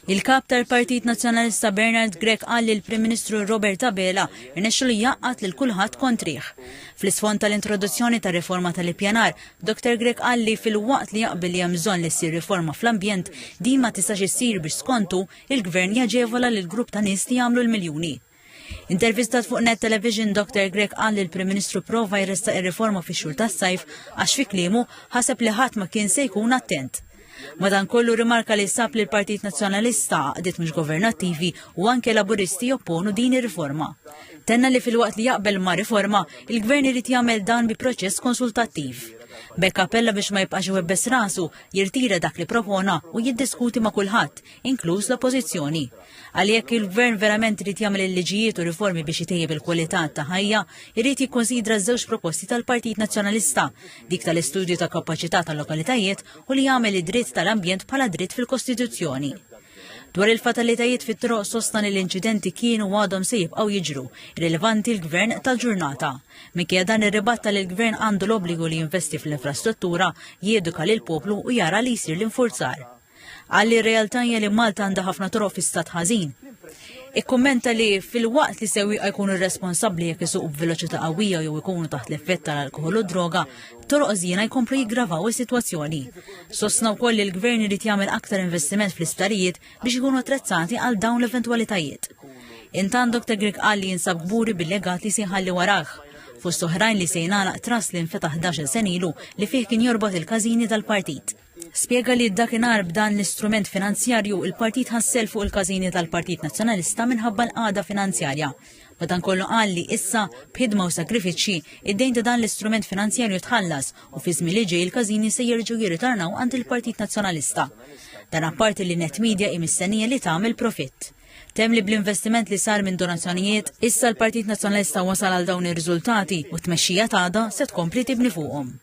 Il-Kap tal-Partit Nazzjonalista Bernard Grech qal li l-Prim Ministru Robert Abela irnexxu li jaqqad lil kulħadd kontrih. Fl-isfond tal-introduzzjoni tar-riforma tal-ippjanar, Dr. Grech qal li fil-waqt li jaqbel li hemm bżonn li ssir riforma fl-ambjent, din ma tistax issir biex skontu il-Gvern jaġevola lil grupp ta' nies li jagħmlu l-miljuni. Intervistat fuq Net Television, Dr. Grech qal li l-Prim Ministru prova jressaq ir-riforma fix-xhur tas-sajf għax fi kliemu ħaseb li ħadd ma kien se jkun attent. Madankollu rimarka li sab li l-Partit Nazzjonalista għadiet mhux governattivi u anke laburisti jopponu din ir-riforma. Tenna li fil-waqt li jaqbel ma' riforma, il-Gvern irid jagħmel dan bi proċess konsultattiv. Bekk appella biex ma jibqax iwebbes rasu, jirtira dak li propona u jiddiskuti ma' kulħadd, inkluż l-Oppożizzjoni. Għalhekk il-Gvern verament irid jagħmel il-liġijiet u riformi biex itejjeb il-kwalità ta' ħajja, irid jikkonsidra ż-żewġ proposti tal-Partit Nazzjonalista, dik tal-istudju ta' kapaċità tal-lokalitajiet u li jagħmel id-dritt tal-ambjent bħala dritt fil-Kostituzzjoni. Dwar il-fatalitajiet fit-troq sostna li l-inċidenti kienu għadhom se jibqgħu jiġru, rilevanti l-Gvern tal-ġurnata. Minkejja dan ir-ribatta li l-Gvern għandu l-obbligu li jinvesti fl-infrastruttura, jeduka lil poplu u jara li jsir l-infurzar. Għalli r-realtà hija li Malta għandha ħafna toroq fi stat ħażin. Ikkummenta li fil-waqt li sewwieqa jkunu responsabbli jekk isuqu b'veloċità qawwija jew ikunu taħt l-effett tal-alkoħol u droga, toroq żiena jkomplu jiggravaw is-sitwazzjoni. Sostna wkoll li l-Gvern irid jagħmel aktar investiment fl-isptarijiet biex ikunu attrezzati għal dawn l-eventwalitajiet. Intant Dr. Grech qal li jinsab gburi bil-legat li se jħalli warah. Fost oħrajn li se jingħalaq tras li nfetaħ 11 sen ilu li fih kien jorbot il-każini tal-partit. Spjega li dakinhar b'dan l-istrument finanzjarju il-partit ħassel fuq il-każini tal-Partit Nazzjonalista minħabba l-qagħda finanzjarja. Madankollu qal li issa b'ħidma u sakrifiċċji id-dejn ta' dan l-istrument finanzjarju tħallas u fi żmien li ġej il-każini se jerġgħu jirritornaw għand il-Partit Nazzjonalista. Dan apparti li Net Media imissennija li tagħmel profitt. Tem li bl-investiment li sar minn donazzjonijiet, issa l-Partit Nazzjonalista wasal għal dawn ir-riżultati u t-tmexxija tagħha se tkompli tibni fuqhom.